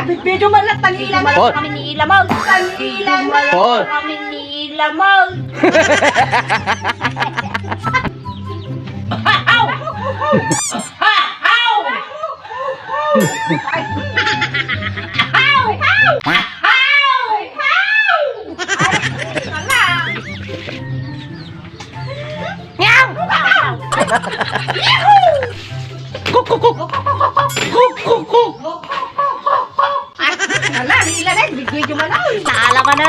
Video man lang, tanila man. Paul. Kami ni Ilamaw. Tanila man. Paul. Kami ni Ilamaw. Hahaw! Hahaw! Hahaw! Kuk kuk kuk. Kuk kuk kuk. Ala, nila na, video man lang. Salah mana?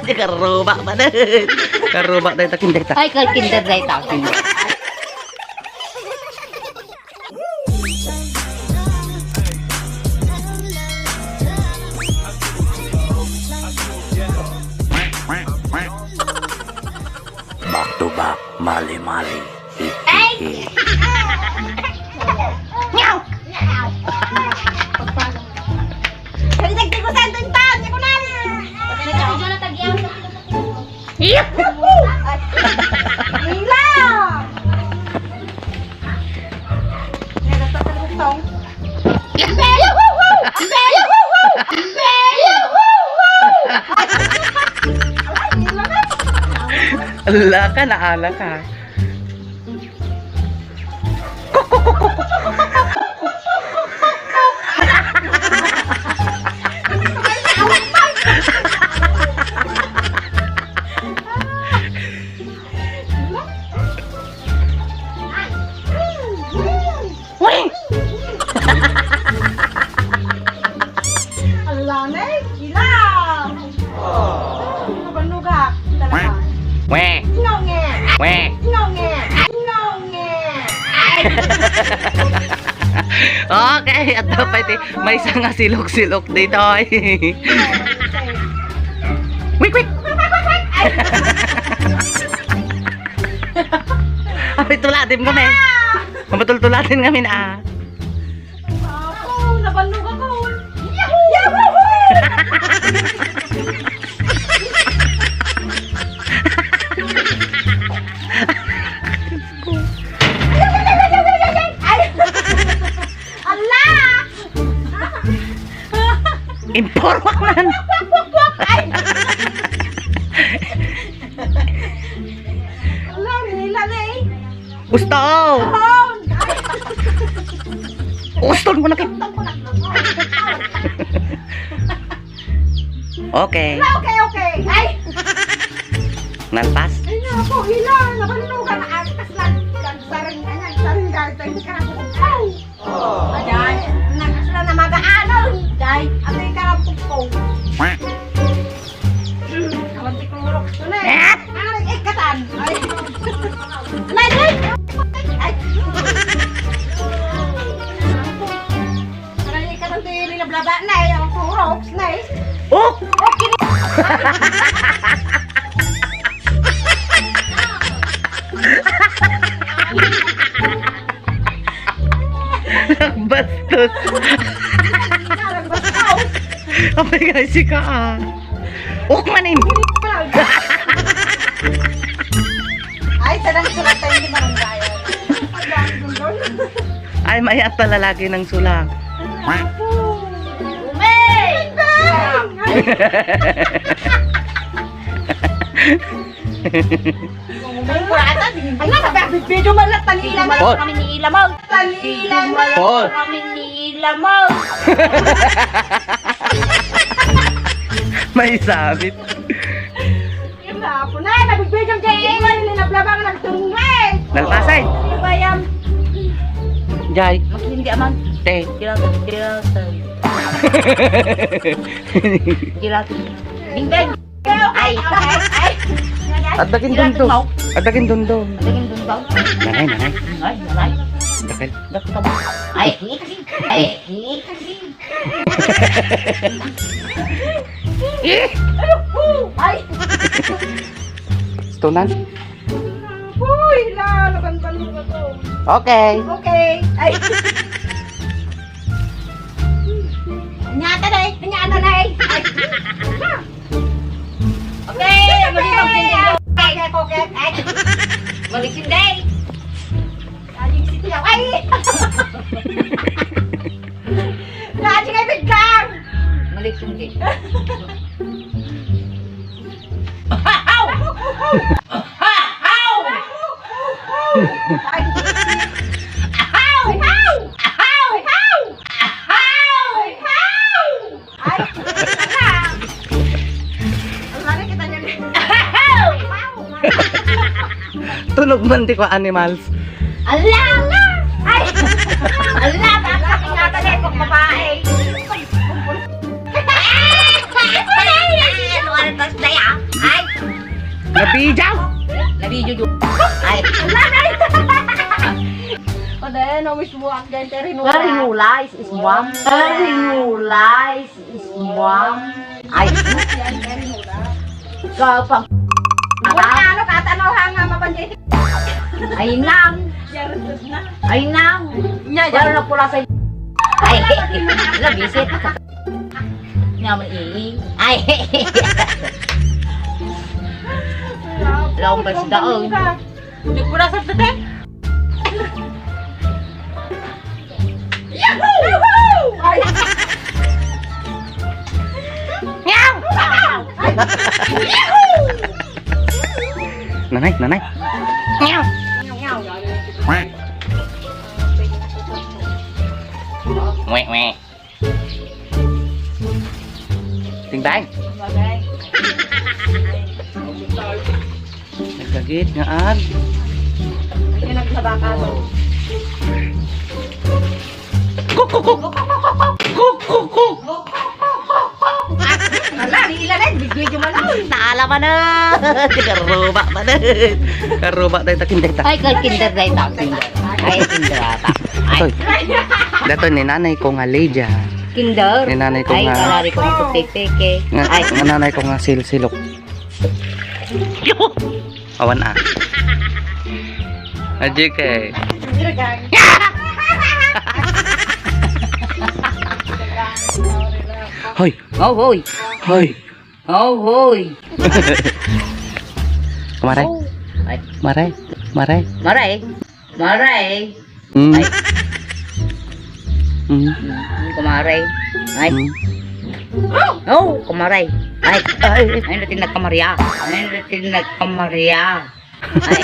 Karubak mana? Karubak dari takin dari tak. Ay, kinder day takin. Back to back, mali mali. Ay! Nyaw! Kanitag ko sa entong taon, ko na! Video na tagyaw. Yuhuu! Hila! Yuhuu! Ala ka, naala ka. Alanay, hilang! Nabanuga, talaga. Weh, Nonge! weh. Nonge! Nonge! Okay, at dapat may isa nga silok-silok dito. Wik wik. Ay, tulatin kami. Mabatultulatin kami na. Ako, nabalog ako. Yahoo! Yahoo! Ala! Impormak man. Ay! Ala, nila na eh. Gusto. Ay! Gusto mo na kit. Okay. Okay, okay. Ay! Nalpas. Ay na ako, hila. Nabalugan na atas lang. Saring ka niyan. Saring ka. Hindi ka na pukaw. Ayan. Nakasla na mag-aanaw. Day. Ate ka na pukaw. Kamanti kong urok. Ito na eh. Ang ikatan. Ay. Nay! Ay! Ang ikatan ito yung nilablaba na eh. Ang urok. Na eh. Oh! Okay. Bastos. Apa yang sih kak? Oh manin. Ay, sadang sulat tayo hindi marundayan. Ay mayat pala lagi ng sulang. Umay! Umay po ata. Ano, video man lang. Tanila man. Paul. Kami ni Ilamaw. Tanila man. Paul. Kami ni Ilamaw. May sabit. Yun na po na. Nabig-video kay Ewan. Ninablabang nagtungay. Nalpasay. Bayam. Jai. Hindi aman. Te. Gilatan. Dingdeng. Ay, ay, ay. Adakin dundo. Adakin dundo. Dingdeng dundong. Nanay, nanay. Ay, nanay. Dakil. Dakta ba? Ay, ay, ay. Stunan. Uy, lalaban-ban mo ko. Okay. Okay. Ay. Nyata na eh. Nyata na eh. Ay. Okay, magiging sinday. Okay, okay. Ay. Magiging sinday. Magiging sinday. Ay. Lagi ngay biglang. Hindi. Tunog man di ko animals. Ala! Ay! Ala! Bakit ingatan eh kung babae? Ano tas na yan? Ay! Nabijaw! Nabidyo dyan. Ay. Ala na ito! O dahil, no mismo ang gente rinula. Rinulais is one. Rinulais is one. Ay. Kapag. Ano ka tanaw nga mapanjay? Ay nang. Yardos na. Ay nang. Nya, Wala na pula sa. Ay. Labisit. Nyaman ii. Ay. Laong basta daon. Hindi ko na sa tate. Yahoo! Ay! Meow! Yahoo! Nanay, nanay. Meow! Meow! Wek, wek. Ting tang. Nagkagit nga ad. Ay, nagsabaka to. Kuk, kuk, kuk. Kuk, kuk, kuk. Ala, nilalag. Bigyo man ako. Naalaman na. Karuba pa na. Karuba tayo takinday ta. Ay, kay kinder day ta. Ay, kinder ata. Ay, Dato ni nanay ko nga Lydia. kinder. Ni nanay ko Ay, nga. kalari ko ito peke. Nga, Ay, nga nanay ko nga silsilok. Awan ah. Aji kay. Hoy, oh, hoy. hoy. Oh, hoy. Maray, Oh. Ay, maray, maray. maray. Maray. Mm. Ay. Mm. Kumaray. Ay. Mm. Oh, kumaray. Ay. Ay, Ay, natin nagkamarya. Ay, natin nagkamarya. Ay.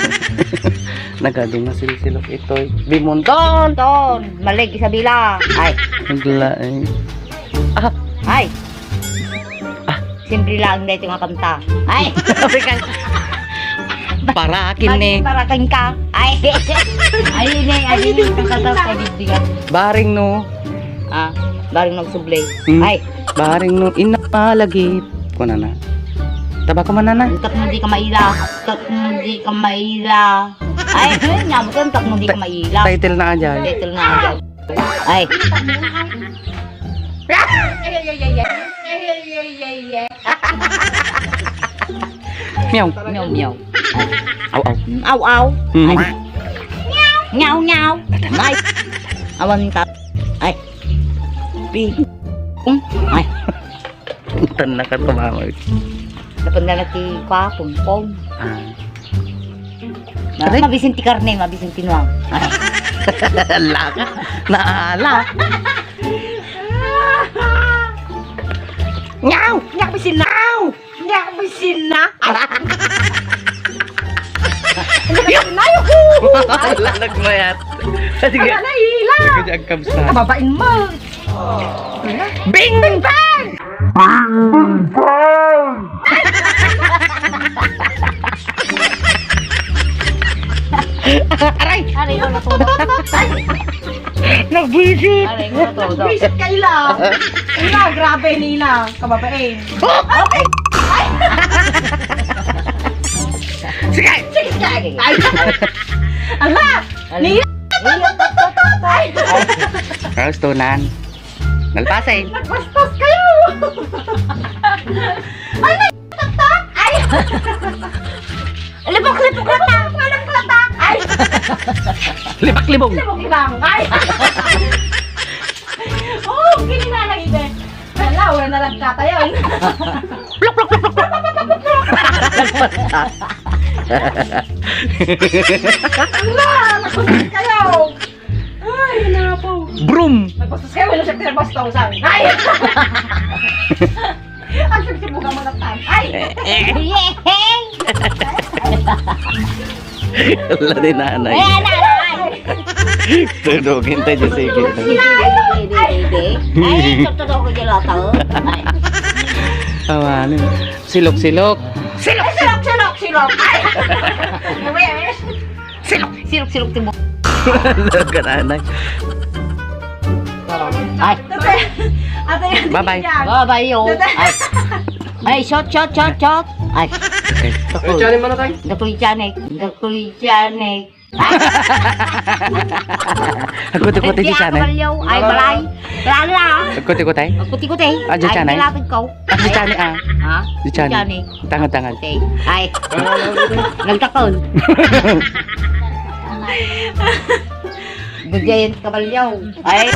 nagadong na silsilok ito'y bimonton. Ton, malig sa bila. Ay. Nagla eh. Ah, Ay. Simple lang na ito nga kanta. Ay. para akin ni. Parating ka. Ay. Ay, ini ang kanta sa bibigyan. Baring no. Ah, baring nagsublay. Mm. Ay. Baring no inapalagip. Kuna na. Taba ko manana. Tak mo di ka maila. Tak mo di ka maila. Ay, nyamo kan tak mo di ka maila. Title na ajay. Title na agad. Ay. Meow. Meow meow. Aw aw. Aw aw. Mm. Ay. Meow meow. Ay. Awan ka. Ay. Pi. Ay. Tan na ka tumama. Dapat na nati kwa pum. Ah. Aray. Mabisin ti karne, mabisin tinuang. Ay. Ala ka. Naala. Nyaw! Nyak bisin na! Nyak bisin na! Nyak na yung Lalag mo yan. Sige. Wala na hila! Sige, agkab sa. Kababain mo! Bing! Bing! Bang! Aray! Aray ko na to. Nagbisit! Aray ko na to. Visit ka ila! Ila, grabe nila! Kababain! Sige! Sige ka! Ay! Ala! Niya! Ay! Tapos tunan. Nalpasin. Nagpastos kayo! Ay! Nagtatak! Ay! Libok-libok latak! Walang latak! Ay! Libak-libong. Libok lang! Ay! Oh, kinilalang ide! Wala, wala na lang kata yun! Plok, plok, plok, plok, plok. Ala! Nakulit kayo! Ay, napo! Broom! Nagpastos kayo, wala siya pinabastong sa amin. Ay! Ang sibsibugan mo ng tan. Ay! Yay! Wala din nanay. Ayan na! Tudugin tayo dyan sige. Ay, tutulog ko dyan lato. Tawanin. Silok-silok. Silok! Silok! Silok! Silok! Ay! Nawis! Silok-silok timo. Wala ka nanay. Ay, Ate, ate, Bye-bye. bye-bye yo. Ay, ay, shot. Ay, Diyan mo na tayo. Dakuy Janek. Agkot-agkot di siya na. Ay, balay. Lala. Agkot-agkot tayo. Kuti-kuti. Ah, dyan siya, Nay? Ay, nilapit ko. Di siya ah. Ha? Di siya Janek. Tangad-tangad. Okay. Ay, nagtakon. Bigyan kabalyaw. Ay.